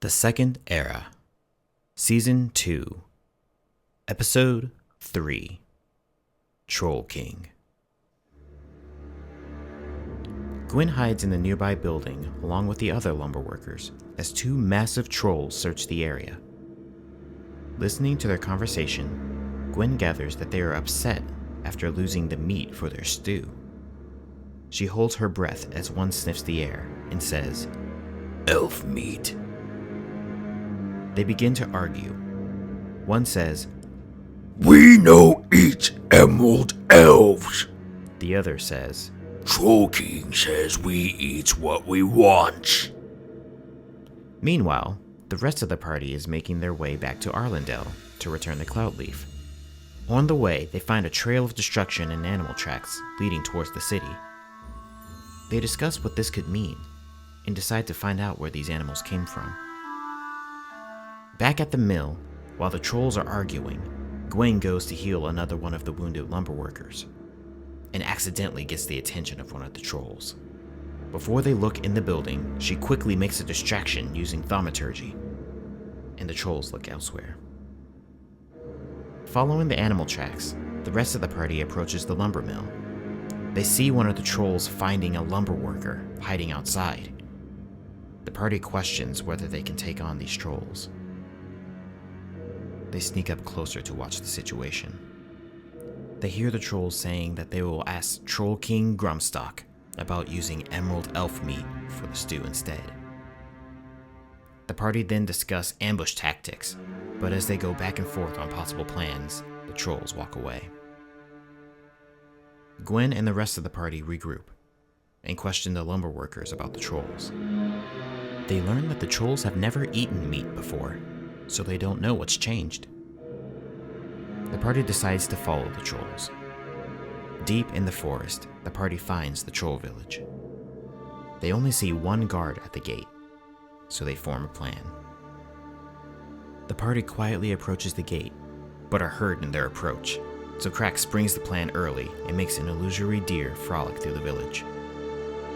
The Second Era, Season 2, Episode 3, TROLLKING. Gwen hides in the nearby building along with the other lumber workers as two massive trolls search the area. Listening to their conversation, Gwen gathers that they are upset after losing the meat for their stew. She holds her breath as one sniffs the air and says, "Elf meat." They begin to argue. One says, "We no eat emerald elves." The other says, "TROLLKING says we eat what we want." Meanwhile, the rest of the party is making their way back to Arlendale to return the Cloudleaf. On the way, they find a trail of destruction and animal tracks leading towards the city. They discuss what this could mean and decide to find out where these animals came from. Back at the mill, while the trolls are arguing, Gwen goes to heal another one of the wounded lumber workers and accidentally gets the attention of one of the trolls. Before they look in the building, she quickly makes a distraction using thaumaturgy, and the trolls look elsewhere. Following the animal tracks, the rest of the party approaches the lumber mill. They see one of the trolls finding a lumber worker hiding outside. The party questions whether they can take on these trolls. They sneak up closer to watch the situation. They hear the trolls saying that they will ask Troll King Grumstock about using emerald elf meat for the stew instead. The party then discuss ambush tactics, but as they go back and forth on possible plans, the trolls walk away. Gwen and the rest of the party regroup and question the lumber workers about the trolls. They learn that the trolls have never eaten meat before, so they don't know what's changed. The party decides to follow the trolls. Deep in the forest, the party finds the troll village. They only see one guard at the gate, so they form a plan. The party quietly approaches the gate, but are hurt in their approach, so Crack springs the plan early and makes an illusory deer frolic through the village.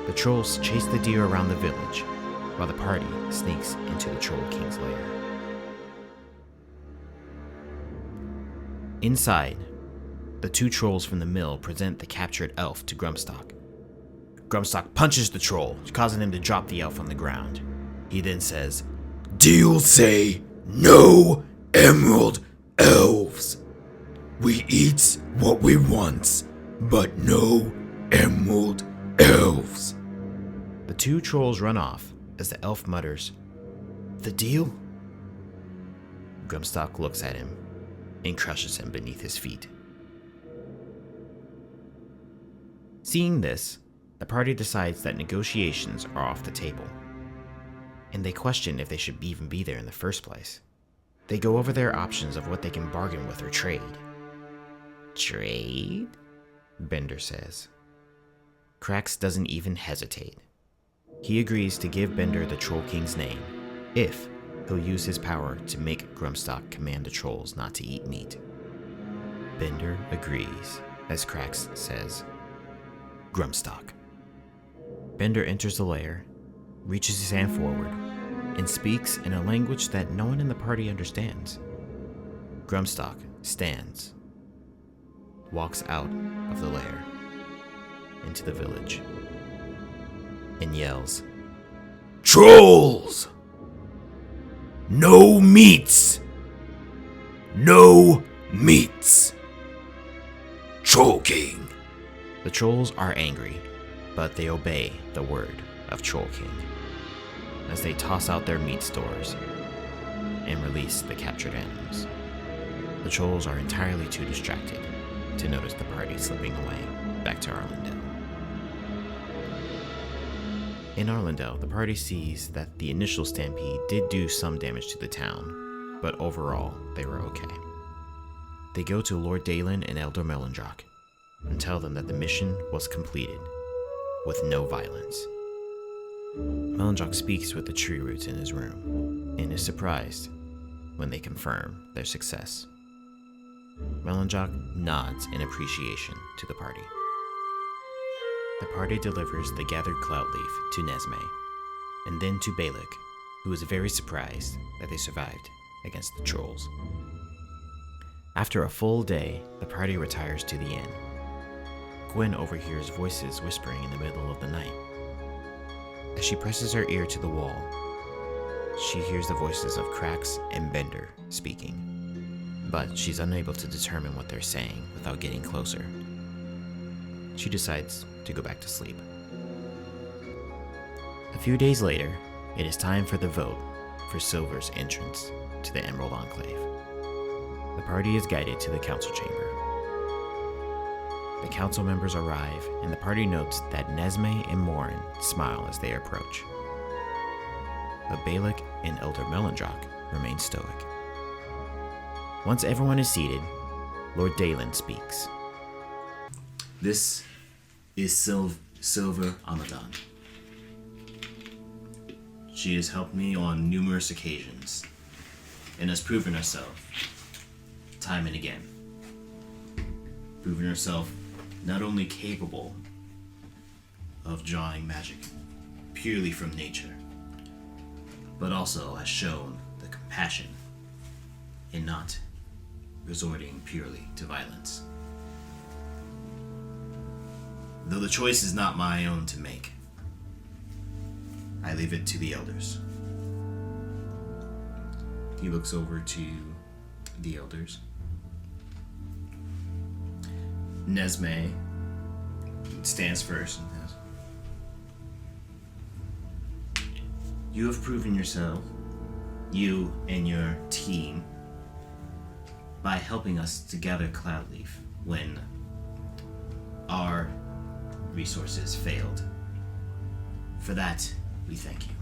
The trolls chase the deer around the village, while the party sneaks into the Troll King's lair. Inside, the two trolls from the mill present the captured elf to Grumstock. Grumstock punches the troll, causing him to drop the elf on the ground. He then says, "Deal say no emerald elves. We eat what we want, but no emerald elves." The two trolls run off as the elf mutters, "The deal?" Grumstock looks at him and crushes him beneath his feet. Seeing this, the party decides that negotiations are off the table, and they question if they should even be there in the first place. They go over their options of what they can bargain with or trade. "Trade?" Bender says. Krax doesn't even hesitate. He agrees to give Bender the Troll King's name if he'll use his power to make Grumstock command the trolls not to eat meat. Bender agrees, as Krax says, "Grumstock." Bender enters the lair, reaches his hand forward, and speaks in a language that no one in the party understands. Grumstock stands, walks out of the lair, into the village, and yells, "Trolls! No meats! No meats! Troll King!" The trolls are angry, but they obey the word of Troll King as they toss out their meat stores and release the captured animals. The trolls are entirely too distracted to notice the party slipping away back to Arlendale. In Arlendale, the party sees that the initial stampede did do some damage to the town, but overall, they were okay. They go to Lord Dalen and Elder Melondrock and tell them that the mission was completed with no violence. Melondrock speaks with the tree roots in his room and is surprised when they confirm their success. Melondrock nods in appreciation to the party. The party delivers the gathered cloud leaf to Nesme, and then to Balak, who is very surprised that they survived against the trolls. After a full day, the party retires to the inn. Gwen overhears voices whispering in the middle of the night. As she presses her ear to the wall, she hears the voices of Krax and Bender speaking, but she's unable to determine what they're saying without getting closer. She decides to go back to sleep. A few days later, it is time for the vote for Silver's entrance to the Emerald Enclave. The party is guided to the council chamber. The council members arrive, and the party notes that Nesme and Morin smile as they approach. But Balak and Elder Melanjock remain stoic. Once everyone is seated, Lord Dalen speaks. This is Silver Amadon. She has helped me on numerous occasions and has proven herself time and again. Proven herself not only capable of drawing magic purely from nature, but also has shown the compassion in not resorting purely to violence. Though the choice is not my own to make, I leave it to the elders. He looks over to the elders. Nesme stands first and says, "You have proven yourself, you and your team, by helping us to gather Cloudleaf when our resources failed. For that, we thank you."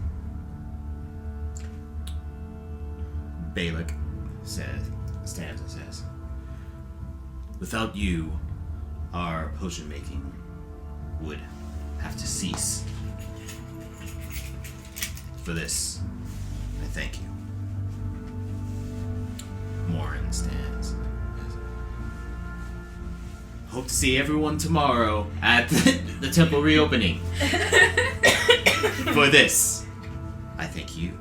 Balak stands and says, "Without you, our potion making would have to cease. For this, I thank you." Morin stands. "Hope to see everyone tomorrow at the temple reopening. For this, I thank you."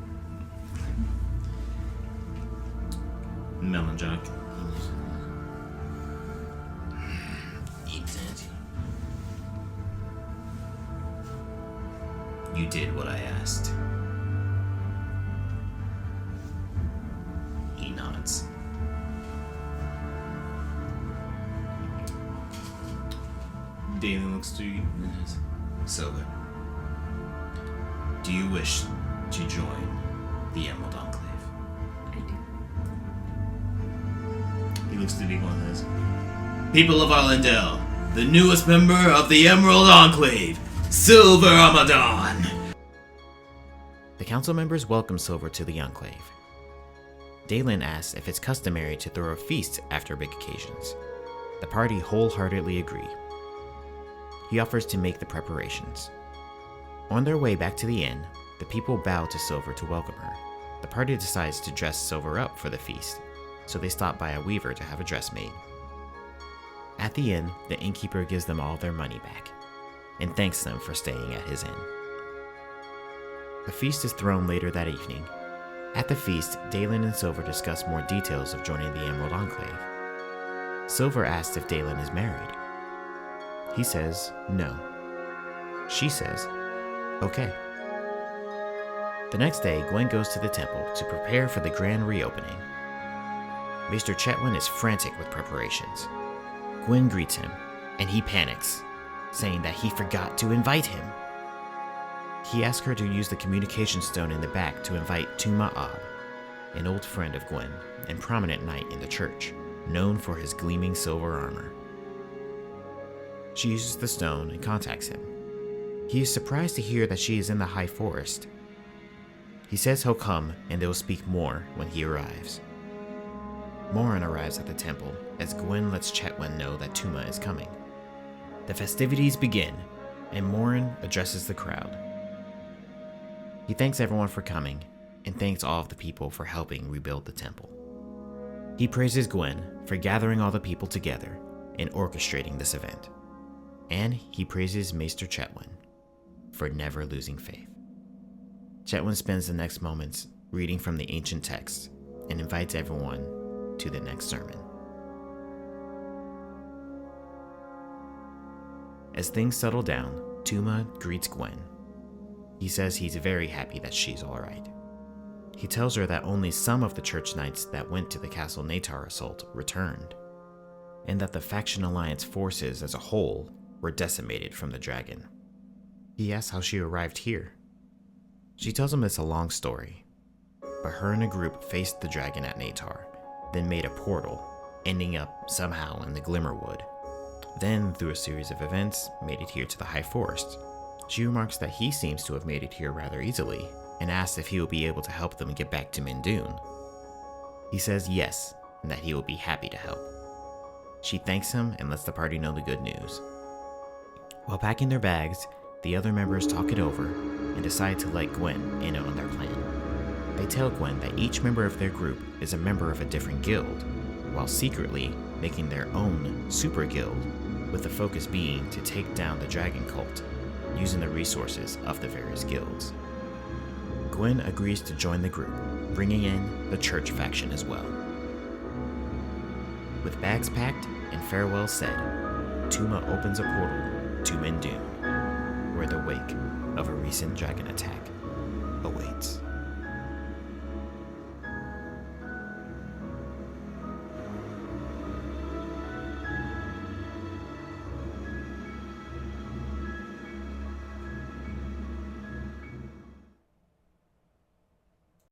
Melanjock. "You did what I asked." He nods. Dalen looks to you and says, "Silver, do you wish to join the Emerald Enclave?" I do. He looks to people and says, "People of Arlendelle, the newest member of the Emerald Enclave, Silver Amadon." The council members welcome Silver to the Enclave. Dalen asks if it's customary to throw a feast after big occasions. The party wholeheartedly agree. He offers to make the preparations. On their way back to the inn, the people bow to Silver to welcome her. The party decides to dress Silver up for the feast, so they stop by a weaver to have a dress made. At the inn, the innkeeper gives them all their money back and thanks them for staying at his inn. The feast is thrown later that evening. At the feast, Dalen and Silver discuss more details of joining the Emerald Enclave. Silver asks if Dalen is married. He says no. She says, okay. The next day, Gwen goes to the temple to prepare for the grand reopening. Maester Chetwin is frantic with preparations. Gwen greets him, and he panics, saying that he forgot to invite him. He asks her to use the communication stone in the back to invite Tuma Ab, an old friend of Gwen and prominent knight in the church, known for his gleaming silver armor. She uses the stone and contacts him. He is surprised to hear that she is in the High Forest. He says he'll come and they will speak more when he arrives. Morin arrives at the temple as Gwen lets Chetwin know that Tuma is coming. The festivities begin, and Morin addresses the crowd. He thanks everyone for coming and thanks all of the people for helping rebuild the temple. He praises Gwen for gathering all the people together and orchestrating this event. And he praises Maester Chetwin for never losing faith. Chetwynd spends the next moments reading from the ancient text and invites everyone to the next sermon. As things settle down, Tuma greets Gwen. He says he's very happy that she's alright. He tells her that only some of the church knights that went to the Castle Natar assault returned, and that the Faction Alliance forces as a whole were decimated from the dragon. He asks how she arrived here. She tells him it's a long story, but her and a group faced the dragon at Natar, then made a portal, ending up somehow in the Glimmerwood. Then, through a series of events, made it here to the High Forest. She remarks that he seems to have made it here rather easily, and asks if he will be able to help them get back to Mindoon. He says yes, and that he will be happy to help. She thanks him and lets the party know the good news. While packing their bags, the other members talk it over and decide to let Gwen in on their plan. They tell Gwen that each member of their group is a member of a different guild, while secretly making their own super guild, with the focus being to take down the dragon cult, using the resources of the various guilds. Gwen agrees to join the group, bringing in the church faction as well. With bags packed and farewell said, Tuma opens a portal to Mindoon, where the wake of a recent dragon attack awaits.